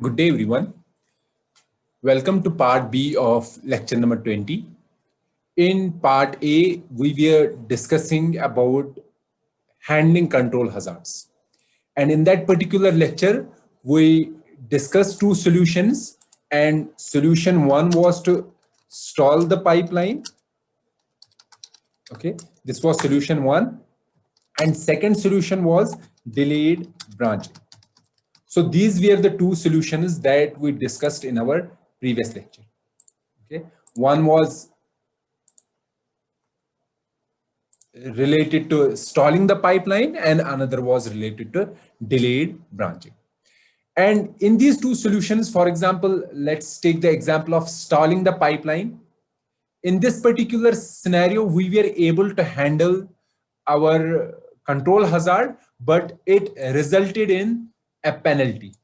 Good day, everyone. Welcome to part B of lecture number 20. In part A, we were discussing about handling control hazards. And in that particular lecture, we discussed two solutions. And solution one was to stall the pipeline. Okay, this was solution one. And second solution was delayed branching. So these were the two solutions that we discussed in our previous lecture. Okay, one was related to stalling the pipeline and another was related to delayed branching. And in these two solutions, for example, let's take the example of stalling the pipeline. In this particular scenario, we were able to handle our control hazard, but it resulted in a penalty.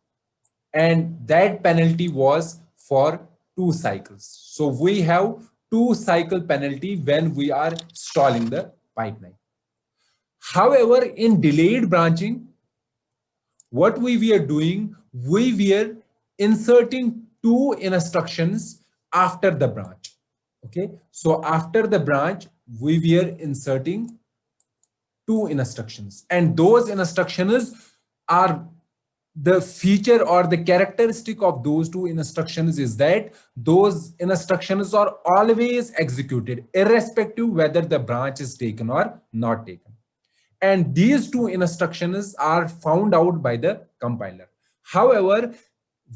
And that penalty was for 2 cycles. So we have 2 cycle penalty when we are stalling the pipeline. However, in delayed branching, what we were doing, we were inserting 2 instructions after the branch. Okay, so after the branch, we were inserting 2 instructions, and those instructions are the feature or the characteristic of those 2 instructions is that those instructions are always executed irrespective whether the branch is taken or not taken. And these 2 instructions are found out by the compiler. However,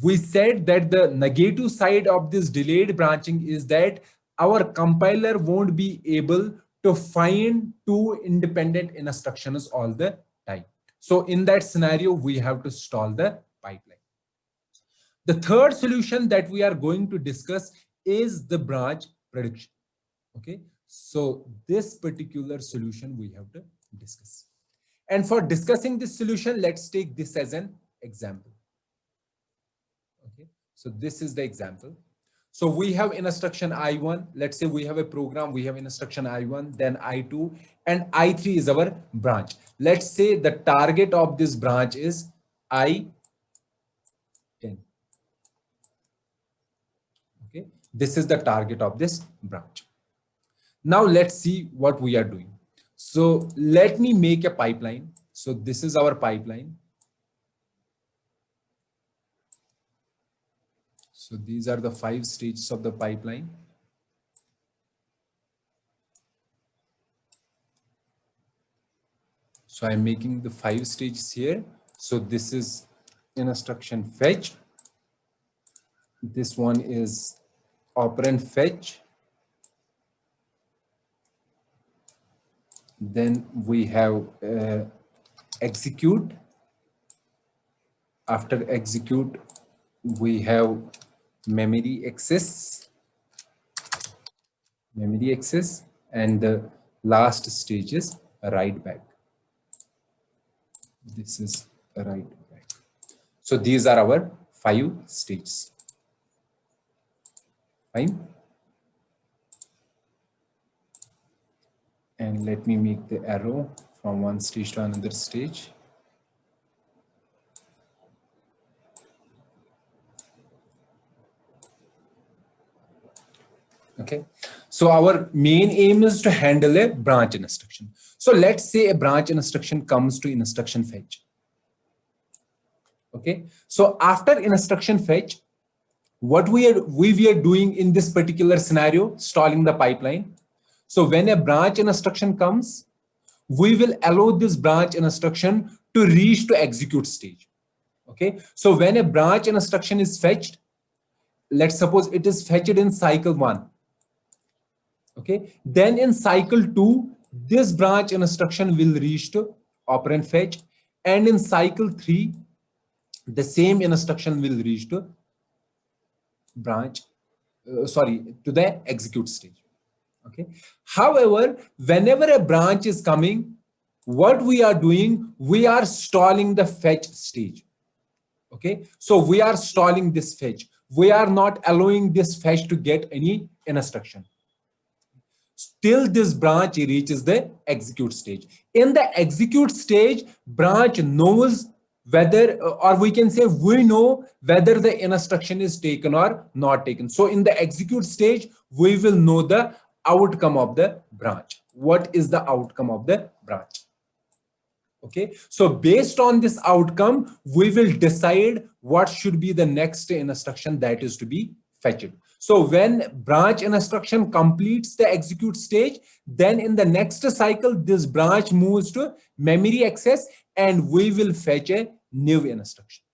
we said that the negative side of this delayed branching is that our compiler won't be able to find 2 independent instructions all the time. So in that scenario, we have to stall the pipeline. The third solution that we are going to discuss is the branch prediction. Okay, so this particular solution we have to discuss. And for discussing this solution, let's take this as an example. Okay, so this is the example. So we have instruction I1. Let's say we have a program, we have instruction I1, then I2, and I3 is our branch. Let's say the target of this branch is I10. Okay, this is the target of this branch. Now let's see what we are doing. So let me make a pipeline. So this is our pipeline. So these are the 5 stages of the pipeline. So I'm making the 5 stages here. So this is instruction fetch. This one is operand fetch. Then we have execute. After execute, we have memory access, and the last stage is write back. This is write back. So these are our 5 stages. Fine. And let me make the arrow from one stage to another stage. Okay, so our main aim is to handle a branch instruction. So let's say a branch instruction comes to instruction fetch. Okay, so after instruction fetch, what we were doing in this particular scenario, stalling the pipeline. So when a branch instruction comes, we will allow this branch instruction to reach to execute stage. Okay, so when a branch instruction is fetched, let's suppose it is fetched in cycle 1. Okay, then in cycle 2, this branch instruction will reach to operand fetch, and in cycle 3, the same instruction will reach to branch, to the execute stage. Okay. However, whenever a branch is coming, what we are doing, we are stalling the fetch stage. Okay, so we are stalling this fetch. We are not allowing this fetch to get any instruction till this branch reaches the execute stage. In the execute stage, branch knows whether, or we can say we know whether the instruction is taken or not taken. So in the execute stage, we will know the outcome of the branch. What is the outcome of the branch? Okay, so based on this outcome, we will decide what should be the next instruction that is to be fetched. So when branch instruction completes the execute stage, then in the next cycle, this branch moves to memory access and we will fetch a new instruction.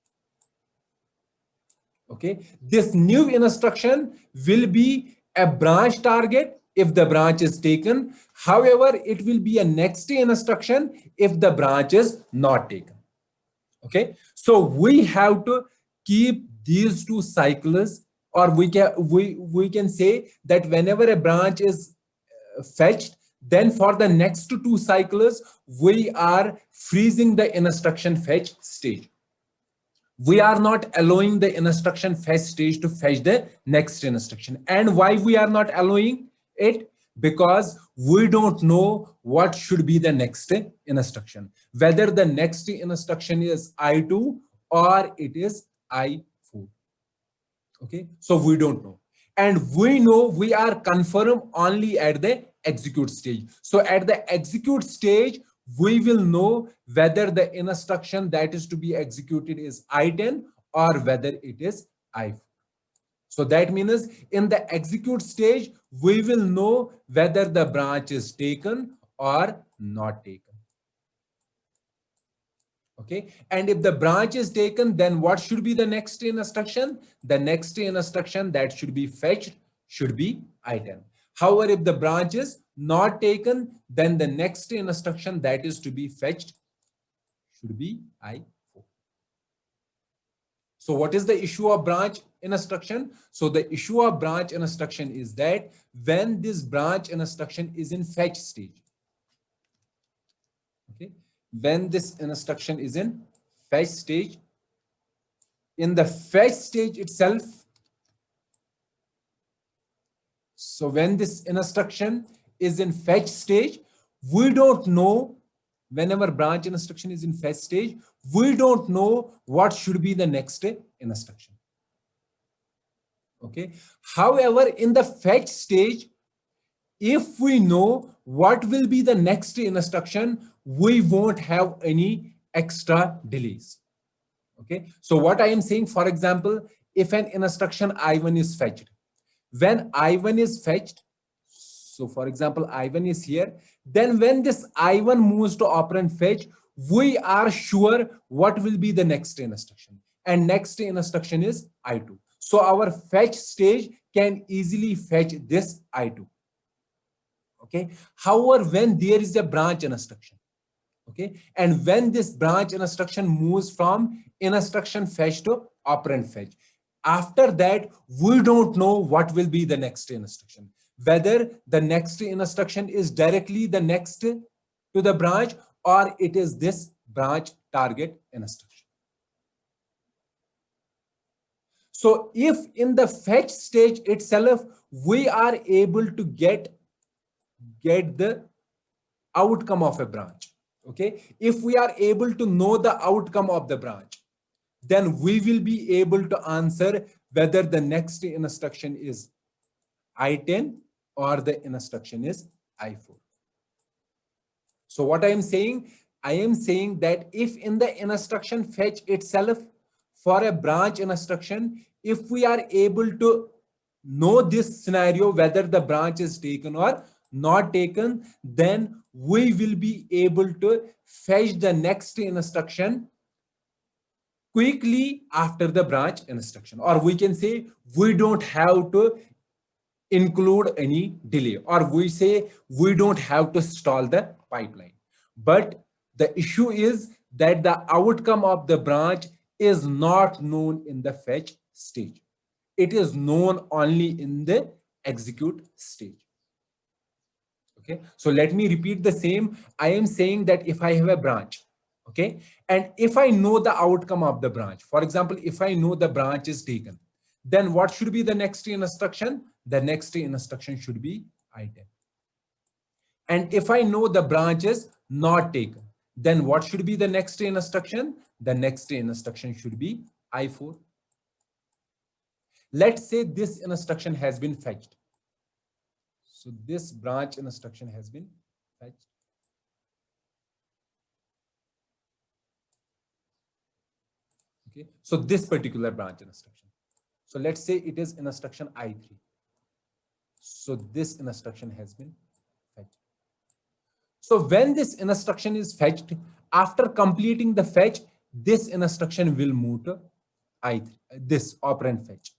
Okay, this new instruction will be a branch target if the branch is taken. However, it will be a next instruction if the branch is not taken. Okay, so we have to keep these two cycles, or we can say that whenever a branch is fetched, then for the next two cycles we are freezing the instruction fetch stage. We are not allowing the instruction fetch stage to fetch the next instruction. And why we are not allowing it? Because we don't know what should be the next instruction, whether the next instruction is I2 or it is I4. Okay, so we don't know, and we know we are confirmed only at the execute stage. So at the execute stage, we will know whether the instruction that is to be executed is I10 or whether it is I4. So that means in the execute stage, we will know whether the branch is taken or not taken. Okay, and if the branch is taken, then what should be the next instruction? The next instruction that should be fetched should be I10. However, if the branch is not taken, then the next instruction that is to be fetched should be I4. So what is the issue of branch instruction? So the issue of branch instruction is that when this branch instruction is in fetch stage, okay, when this instruction is in fetch stage, in the fetch stage itself, so when this instruction is in fetch stage, we don't know, whenever branch instruction is in fetch stage, we don't know what should be the next instruction. Okay, however, in the fetch stage, if we know what will be the next instruction, we won't have any extra delays. Okay, so what I am saying, for example, if an instruction I1 is fetched, when I1 is fetched, so for example, I1 is here, then when this I1 moves to operand fetch, we are sure what will be the next instruction, and next instruction is I2. So our fetch stage can easily fetch this I2. Okay, however, when there is a branch instruction, okay, and when this branch instruction moves from instruction fetch to operand fetch, after that we don't know what will be the next instruction, whether the next instruction is directly the next to the branch or it is this branch target instruction. So if in the fetch stage itself we are able to get the outcome of a branch, okay, if we are able to know the outcome of the branch, then we will be able to answer whether the next instruction is I10 or the instruction is I4. So what I am saying that if in the instruction fetch itself for a branch instruction, if we are able to know this scenario, whether the branch is taken or not taken, then we will be able to fetch the next instruction quickly after the branch instruction, or we can say we don't have to include any delay, or we say we don't have to stall the pipeline. But the issue is that the outcome of the branch is not known in the fetch stage. It is known only in the execute stage. Okay, so let me repeat the same. I am saying that if I have a branch, okay, and if I know the outcome of the branch, for example, if I know the branch is taken, then what should be the next instruction? The next instruction should be I10. And if I know the branch is not taken, then what should be the next instruction? The next instruction should be I4. Let's say this instruction has been fetched. So this branch instruction has been fetched. Okay, so this particular branch instruction. So let's say it is instruction I3. So this instruction has been fetched. So when this instruction is fetched, after completing the fetch, this instruction will move to I3, this operand fetch.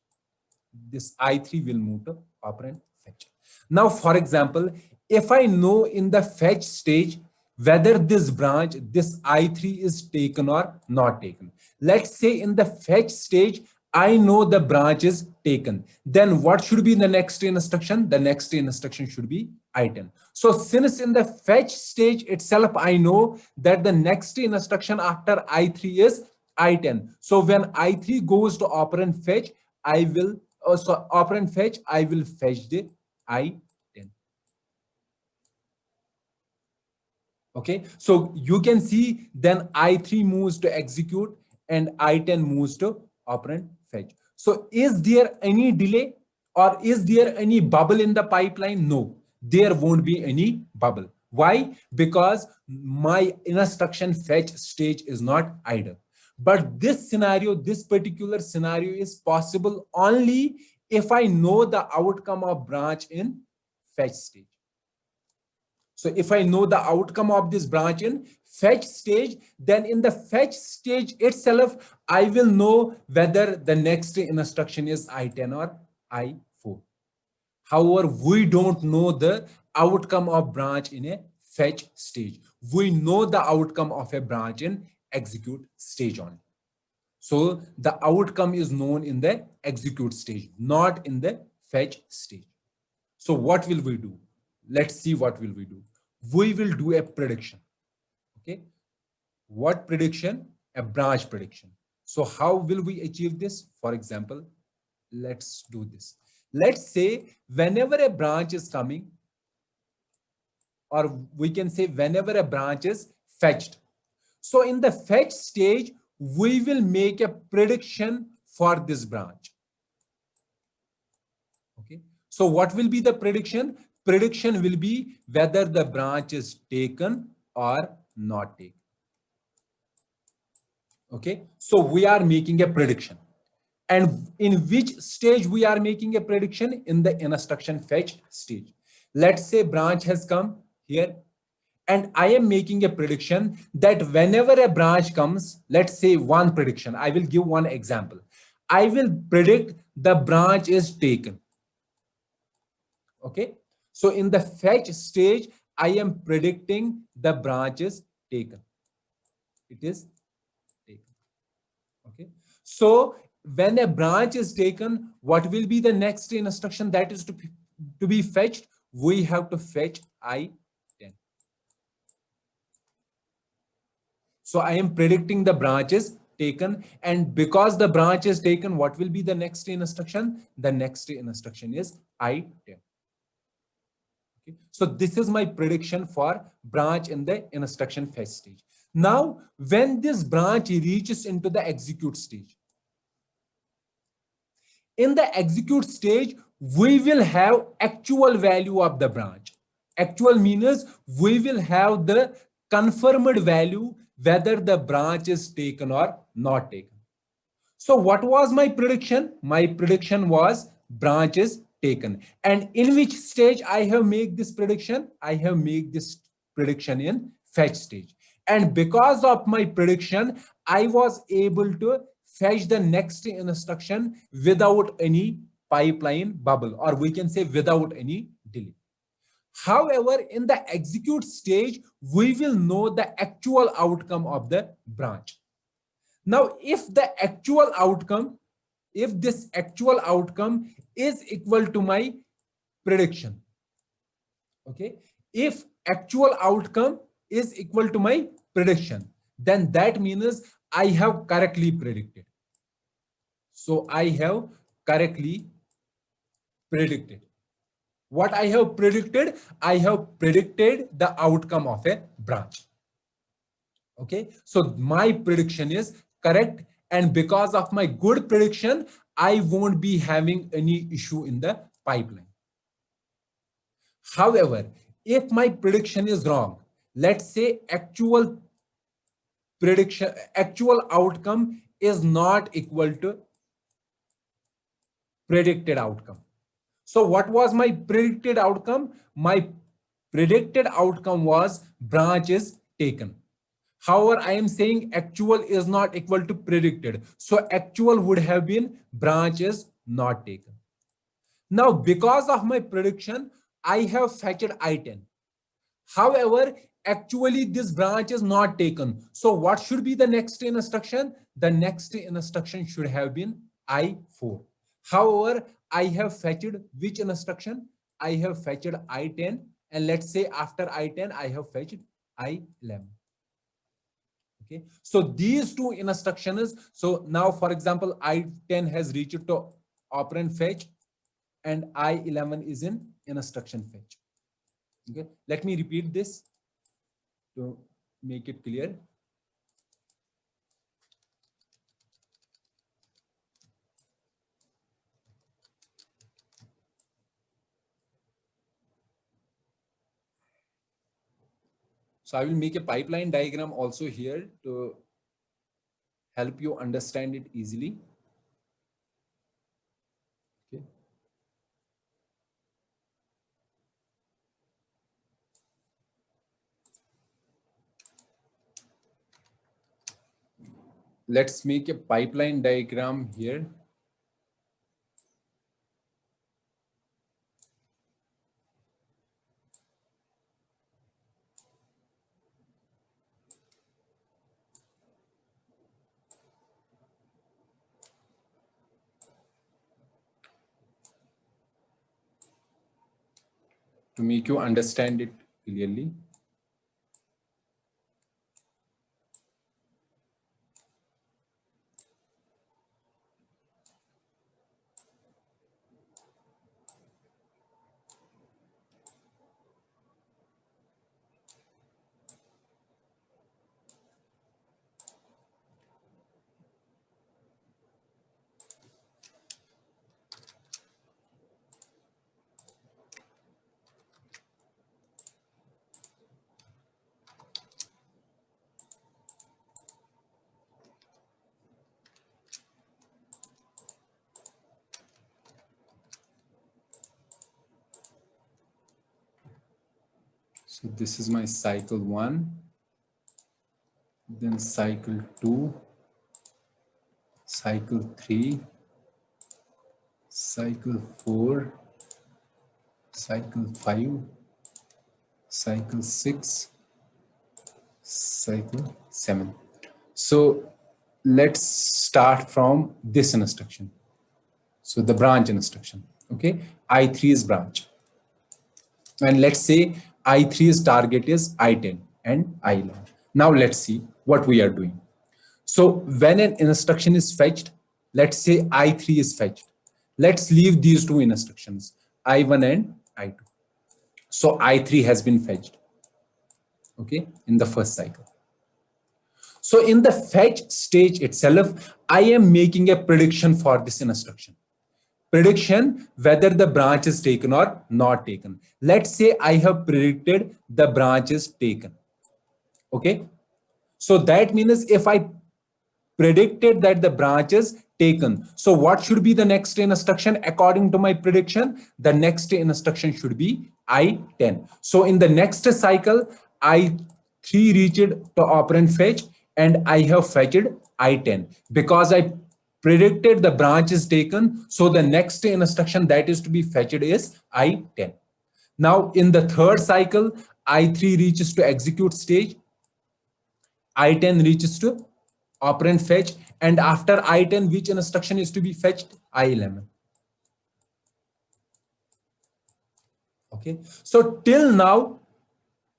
This I3 will move to operand fetch. Now, for example, if I know in the fetch stage whether this branch, this I3 is taken or not taken. Let's say in the fetch stage, I know the branch is taken. Then what should be the next instruction? The next instruction should be I10. So since in the fetch stage itself, I know that the next instruction after I3 is I10. So when I3 goes to operand fetch, I will operand fetch, I will fetch the I10. Okay, so you can see then I3 moves to execute and I10 moves to operand fetch. So is there any delay or is there any bubble in the pipeline? No, there won't be any bubble. Why? Because my instruction fetch stage is not idle. But this scenario, this particular scenario is possible only if I know the outcome of branch in fetch stage. So if I know the outcome of this branch in fetch stage, then in the fetch stage itself, I will know whether the next instruction is I10 or I4. However, we don't know the outcome of branch in a fetch stage. We know the outcome of a branch in execute stage only. So the outcome is known in the execute stage, not in the fetch stage. So what will we do? Let's see what will we do. We will do a prediction. Okay. What prediction? A branch prediction. So how will we achieve this? For example, let's do this. Let's say whenever a branch is coming, or we can say whenever a branch is fetched. So in the fetch stage, we will make a prediction for this branch. Okay. So what will be the prediction? Prediction will be whether the branch is taken or not taken. Okay. So we are making a prediction. And in which stage we are making a prediction? In the instruction fetch stage. Let's say branch has come here. And I am making a prediction that whenever a branch comes, let's say one prediction, I will give one example. I will predict the branch is taken. Okay. So in the fetch stage, I am predicting the branch is taken. It is taken. Okay. So when a branch is taken, what will be the next instruction that is to be fetched? We have to fetch I10. So I am predicting the branch is taken, and because the branch is taken, what will be the next instruction? The next instruction is I10. Okay. So this is my prediction for branch in the instruction fetch stage. Now, when this branch reaches into the execute stage, in the execute stage, we will have actual value of the branch. Actual means we will have the confirmed value whether the branch is taken or not taken. So what was my prediction? My prediction was branch is taken. And in which stage I have made this prediction? I have made this prediction in fetch stage. And because of my prediction, I was able to fetch the next instruction without any pipeline bubble, or we can say without any delay. However, in the execute stage, we will know the actual outcome of the branch. Now, if the actual outcome, if this actual outcome is equal to my prediction, okay, if actual outcome is equal to my prediction, then that means I have correctly predicted. So I have correctly predicted. What I have predicted? I have predicted the outcome of a branch. Okay, so my prediction is correct, and because of my good prediction, I won't be having any issue in the pipeline. However, if my prediction is wrong, let's say actual outcome is not equal to predicted outcome. So what was my predicted outcome? My predicted outcome was branch is taken. However, I am saying actual is not equal to predicted. So actual would have been branch is not taken. Now, because of my prediction, I have fetched I10. However, actually this branch is not taken. So what should be the next instruction? The next instruction should have been I4. However, I have fetched which instruction? I have fetched I10, and let's say after I10, I have fetched I11. Okay, so these two instructions. So now, for example, I10 has reached to operand fetch, and I11 is in instruction fetch. Okay, let me repeat this to make it clear. So I will make a pipeline diagram also here to help you understand it easily. Okay. Let's make a pipeline diagram here. To make you understand it clearly. So this is my cycle 1, then cycle 2, cycle 3, cycle 4, cycle 5, cycle 6, cycle 7. So let's start from this instruction. So the branch instruction. Okay, I3 is branch. And let's say I3's target is I10 and I11. Now let's see what we are doing. So when an instruction is fetched, let's say I3 is fetched. Let's leave these two instructions, I1 and I2. So I3 has been fetched, okay, in the first cycle. So in the fetch stage itself, I am making a prediction for this instruction. Prediction whether the branch is taken or not taken. Let's say I have predicted the branch is taken. Okay. So that means if I predicted that the branch is taken, so what should be the next instruction according to my prediction? The next instruction should be I10. So in the next cycle, I3 reached to operand fetch, and I have fetched I10 because I predicted the branch is taken. So the next instruction that is to be fetched is I10. Now in the third cycle, I3 reaches to execute stage, I10 reaches to operand fetch, and after I10, which instruction is to be fetched? I11. Okay, so till now,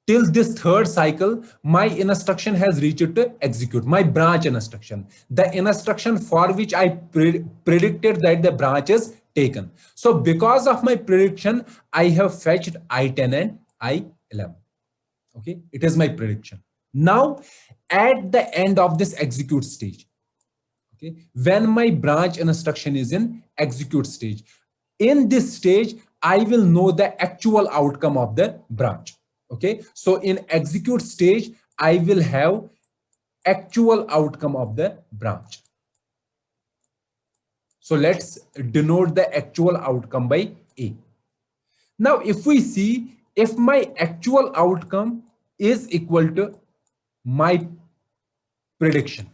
till this third cycle, my instruction has reached to execute, my branch instruction, the instruction for which I predicted that the branch is taken. So because of my prediction, I have fetched I10 and I11. Okay, it is my prediction. Now, at the end of this execute stage, okay, when my branch instruction is in execute stage, in this stage, I will know the actual outcome of the branch. Okay, so in execute stage, I will have actual outcome of the branch. So let's denote the actual outcome by A. Now, if we see, if my actual outcome is equal to my prediction,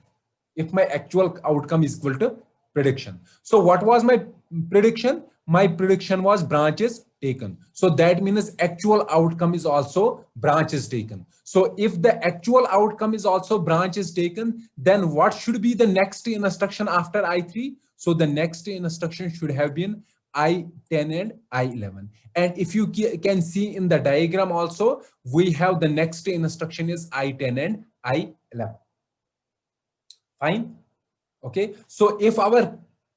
if my actual outcome is equal to prediction. So what was my prediction? My prediction was branches taken. So that means actual outcome is also branches taken. So if the actual outcome is also branches taken, then what should be the next instruction after I3? So the next instruction should have been I10 and I11. And if you can see in the diagram also, we have the next instruction is I10 and I11. Fine. Okay. So if our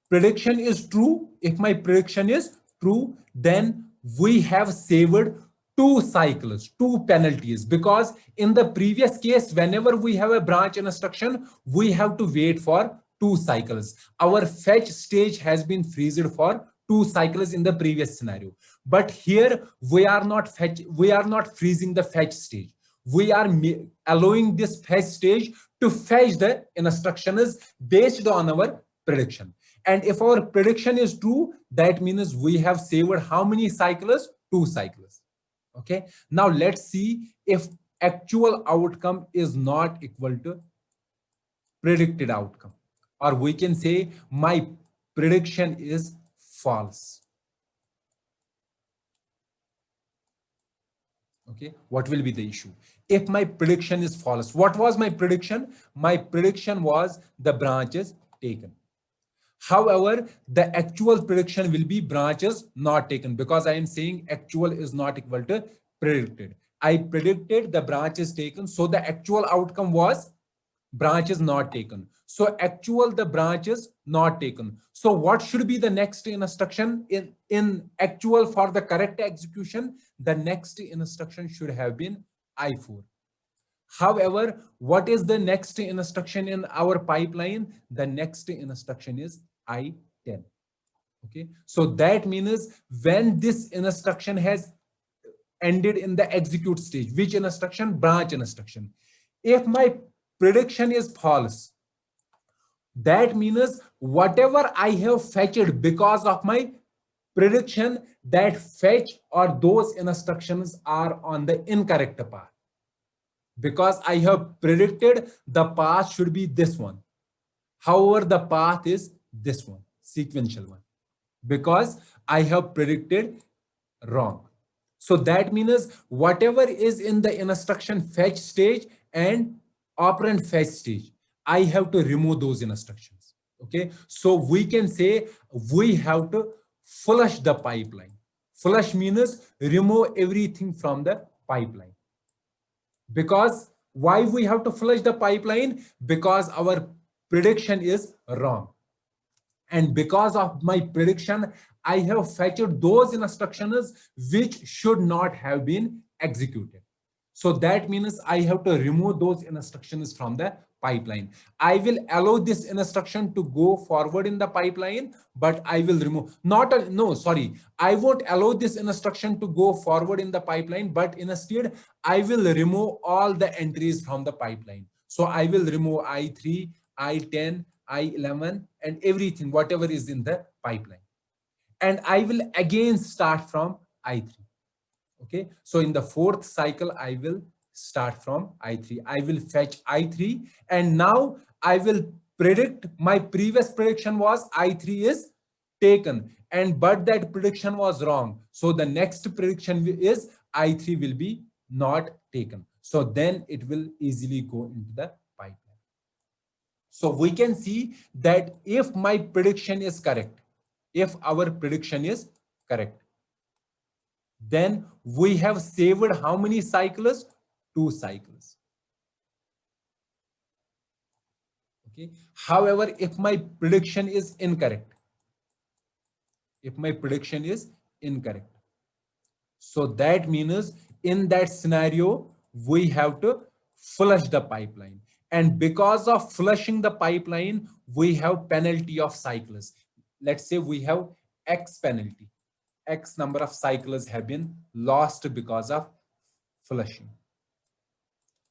prediction is true, if my prediction is true, then we have saved two cycles, two penalties, because in the previous case, whenever we have a branch instruction, we have to wait for two cycles. Our fetch stage has been freezed for two cycles in the previous scenario. But here we are not freezing the fetch stage. We are allowing this fetch stage to fetch the instructions based on our prediction. And if our prediction is true, that means we have saved how many cycles? Two cycles. Okay. Now let's see if actual outcome is not equal to predicted outcome, or we can say my prediction is false. Okay, what will be the issue? If my prediction is false, what was my prediction? My prediction was the branches taken. However, the actual prediction will be branches not taken, because I am saying actual is not equal to predicted. I predicted the branch is taken, so the actual outcome was branch is not taken. So actual, the branch is not taken. So what should be the next instruction in actual for the correct execution? The next instruction should have been I4. However, what is the next instruction in our pipeline? The next instruction is I10. Okay, so that means when this instruction has ended in the execute stage, which instruction? Branch instruction. If my prediction is false, that means whatever I have fetched because of my prediction, that fetch or those instructions are on the incorrect path, because I have predicted the path should be this one. However, the path is this one, sequential one, because I have predicted wrong. So that means whatever is in the instruction fetch stage and operand fetch stage, I have to remove those instructions. Okay, so we can say we have to flush the pipeline. Flush means remove everything from the pipeline. Because why we have to flush the pipeline? Because our prediction is wrong. And because of my prediction, I have fetched those instructions which should not have been executed. So that means I have to remove those instructions from the pipeline. I will allow this instruction to go forward in the pipeline, but I will remove no, sorry. I won't allow this instruction to go forward in the pipeline, but instead I will remove all the entries from the pipeline. So I will remove I3, I10, I11, and everything, whatever is in the pipeline. And I will again start from I3. Okay, so in the fourth cycle, I will start from I3. I will fetch I3, and now I will predict. My previous prediction was I3 is taken, and but that prediction was wrong. So the next prediction is I3 will be not taken. So then it will easily go into the pipeline. So we can see that if my prediction is correct, if our prediction is correct, then we have saved how many cycles? Two cycles. Okay. However, if my prediction is incorrect, so that means in that scenario, we have to flush the pipeline. And because of flushing the pipeline, we have penalty of cycles. Let's say we have X penalty. X number of cycles have been lost because of flushing.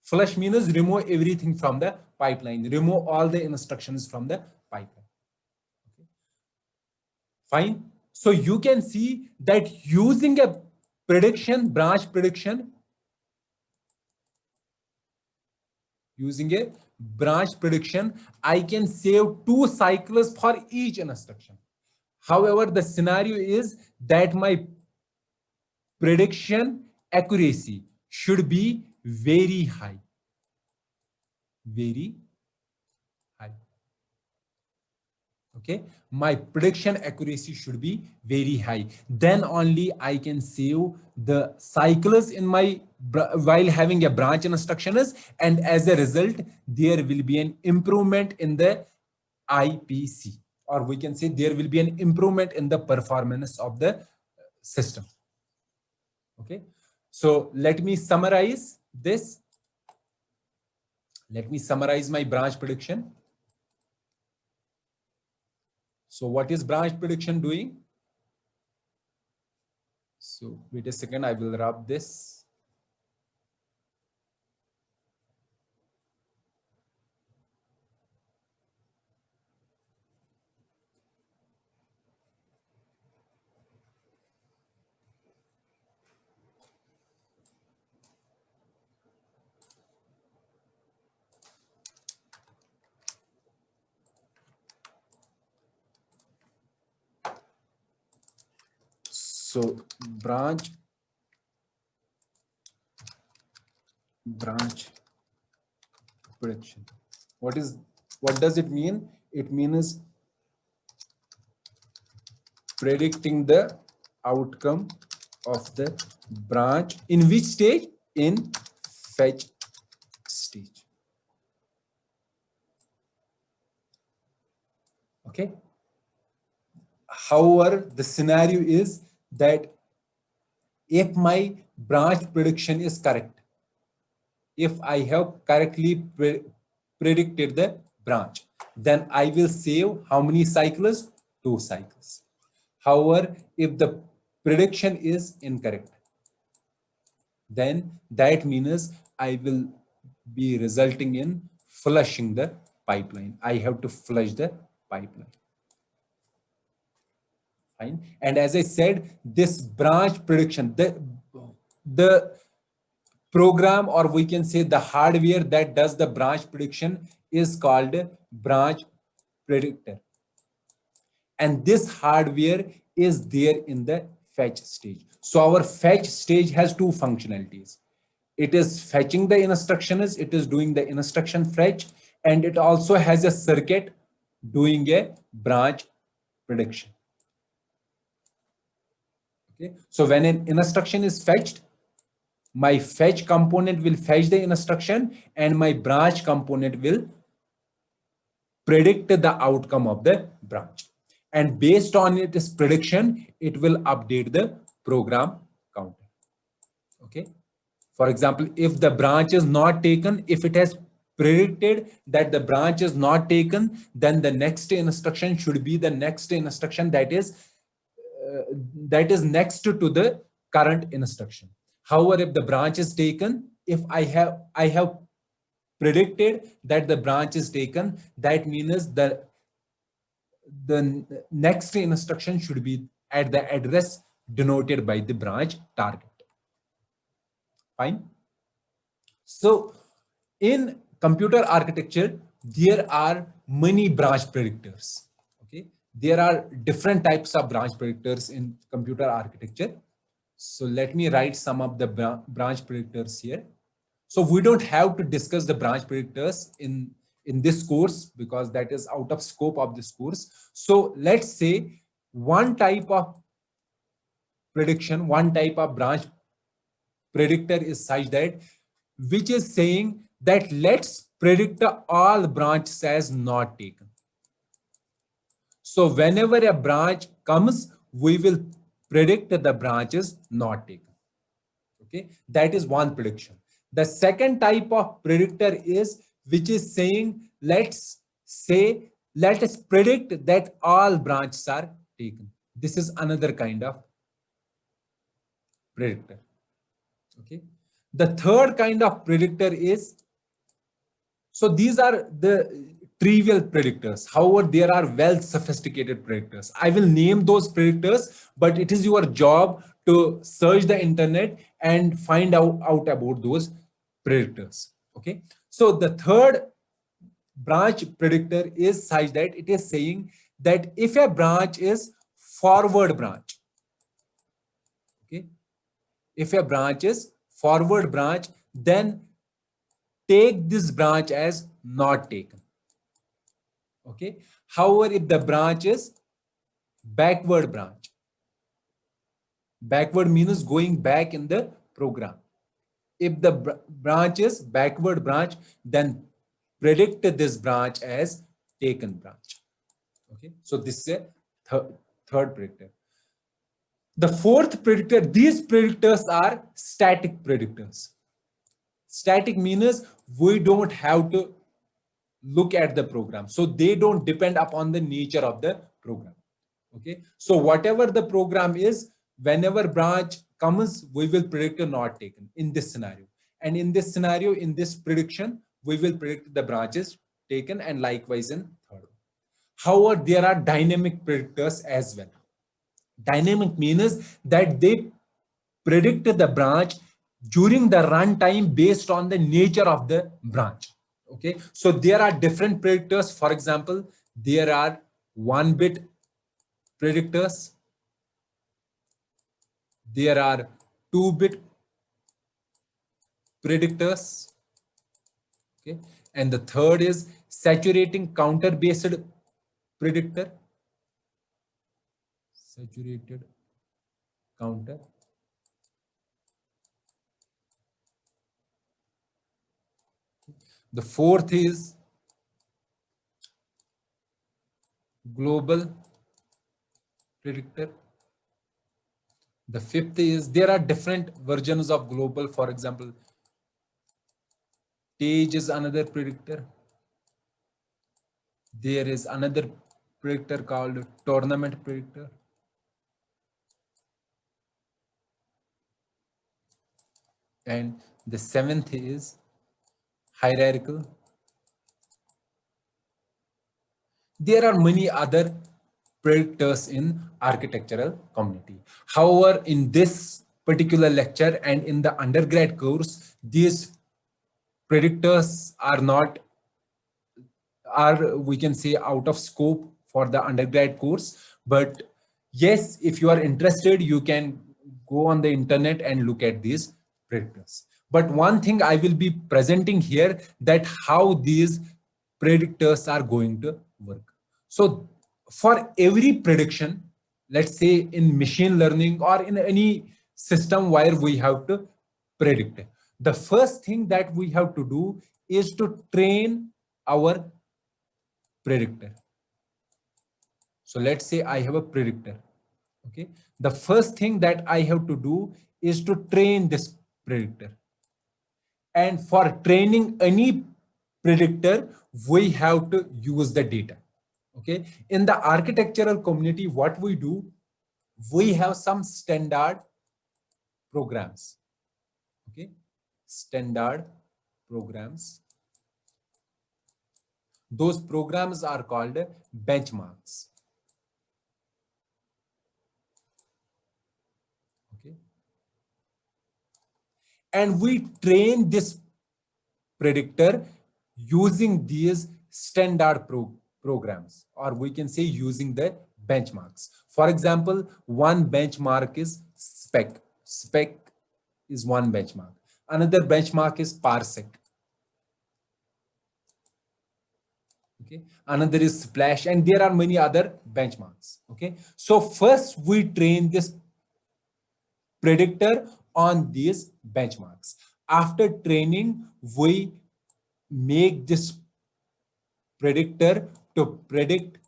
Flush means remove everything from the pipeline, remove all the instructions from the pipeline. Okay. Fine. So you can see that using a prediction, branch prediction, using a branch prediction, I can save 2 cycles for each instruction. However, the scenario is that my prediction accuracy should be very high. Very high. Okay, my prediction accuracy should be very high. Then only I can save the cycles in my while having a branch instructions, and as a result, there will be an improvement in the IPC, or we can say there will be an improvement in the performance of the system. Okay, so let me summarize this. Let me summarize my branch prediction. So what is branch prediction doing? So wait a second, I will wrap this. So branch prediction. What does it mean? It means predicting the outcome of the branch in which stage? In fetch stage. Okay. However, the scenario is that if my branch prediction is correct, if I have correctly predicted the branch, then I will save how many cycles? 2 cycles. However, if the prediction is incorrect, then that means I will be resulting in flushing the pipeline. I have to flush the pipeline. Fine. And as I said, this branch prediction, the program, or we can say the hardware that does the branch prediction, is called branch predictor. And this hardware is there in the fetch stage. So our fetch stage has 2 functionalities. It is fetching the instructions, it is doing the instruction fetch, and it also has a circuit doing a branch prediction. Okay. So when an instruction is fetched, my fetch component will fetch the instruction and my branch component will predict the outcome of the branch. And based on its prediction, it will update the program counter. Okay. For example, if the branch is not taken, if it has predicted that the branch is not taken, then the next instruction should be the next instruction that is next to the current instruction. However, if the branch is taken, if I have predicted that the branch is taken, that means the next instruction should be at the address denoted by the branch target. Fine. So in computer architecture, there are many branch predictors. Okay, there are different types of branch predictors in computer architecture. So let me write some of the branch predictors here. So we don't have to discuss the branch predictors in this course because that is out of scope of this course. So let's say one type of prediction, one type of branch predictor is such that which is saying that let's predict all branches as not taken. So whenever a branch comes, we will predict the branches not taken. Okay, that is one prediction. The second type of predictor is which is saying, let's say, let us predict that all branches are taken. This is another kind of predictor. Okay. The third kind of predictor is, so these are the trivial predictors. However, there are well sophisticated predictors. I will name those predictors, but it is your job to search the internet and find out about those predictors. Okay. So the third branch predictor is such that it is saying that if a branch is forward branch, okay, if a branch is forward branch, then take this branch as not taken. Okay. However, if the branch is backward branch, backward means going back in the program. If the branch is backward branch, then predict this branch as taken branch. Okay. So this is a third predictor. The fourth predictor, these predictors are static predictors. Static means we don't have to look at the program. So they don't depend upon the nature of the program. Okay. So whatever the program is, whenever branch comes, we will predict a not taken in this scenario. And in this scenario, in this prediction, we will predict the branches taken, and likewise in third. However, there are dynamic predictors as well. Dynamic means that they predict the branch during the runtime based on the nature of the branch. Okay, so there are different predictors. For example, there are 1-bit predictors, there are 2-bit predictors, okay, and the third is saturating counter based predictor, saturated counter. The fourth is global predictor. The fifth is, there are different versions of global. For example, Tage is another predictor. There is another predictor called tournament predictor. And the seventh is hierarchical. There are many other predictors in architectural community. However, in this particular lecture and in the undergrad course, these predictors are we can say out of scope for the undergrad course. But yes, if you are interested, you can go on the internet and look at these predictors. But one thing I will be presenting here, that how these predictors are going to work. So for every prediction, let's say in machine learning or in any system where we have to predict, the first thing that we have to do is to train our predictor. So let's say I have a predictor. Okay. The first thing that I have to do is to train this predictor. And for training any predictor, we have to use the data. Okay. In the architectural community, what we do, we have some standard programs. Okay. Standard programs. Those programs are called benchmarks. Okay. And we train this predictor using these standard programs, or we can say using the benchmarks. For example, one benchmark is spec. Spec is one benchmark. Another benchmark is parsec. Okay. Another is splash, and there are many other benchmarks. Okay. So first we train this predictor on these benchmarks. After training, we make this predictor to predict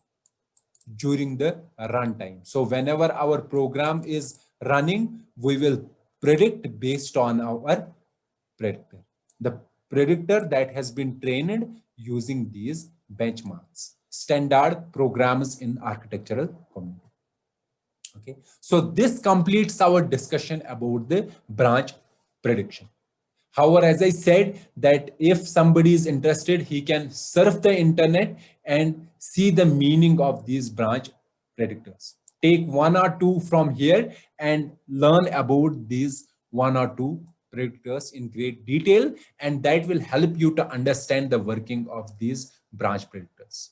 during the runtime. So whenever our program is running, we will predict based on our predictor. the predictor that has been trained using these benchmarks, standard programs in architectural community. Okay, so this completes our discussion about the branch prediction. However, as I said, that if somebody is interested, he can surf the internet and see the meaning of these branch predictors. Take one or two from here and learn about these one or two predictors in great detail, and that will help you to understand the working of these branch predictors.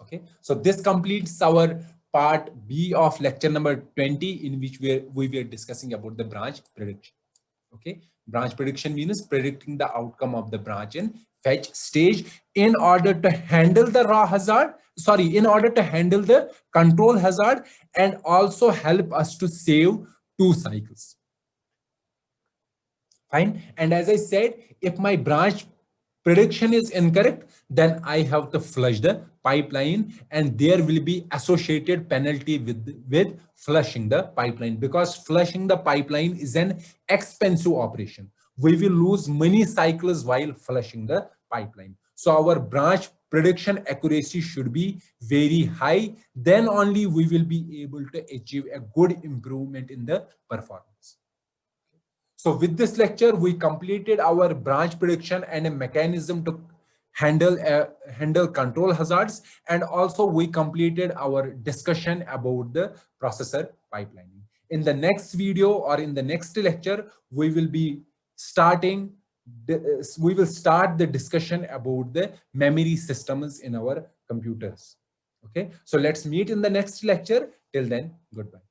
Okay, so this completes our part B of lecture number 20, in which we were discussing about the branch prediction. Okay, branch prediction means predicting the outcome of the branch in fetch stage in order to handle the raw hazard, sorry, in order to handle the control hazard, and also help us to save 2 cycles. Fine. And as I said, if my branch prediction is incorrect, then I have to flush the pipeline, and there will be associated penalty with flushing the pipeline, because flushing the pipeline is an expensive operation. We will lose many cycles while flushing the pipeline. So our branch prediction accuracy should be very high. Then only we will be able to achieve a good improvement in the performance. So with this lecture, we completed our branch prediction and a mechanism to handle control hazards. And also we completed our discussion about the processor pipelining. In the next video or in the next lecture, we will start the discussion about the memory systems in our computers. Okay, so let's meet in the next lecture. Till then, goodbye.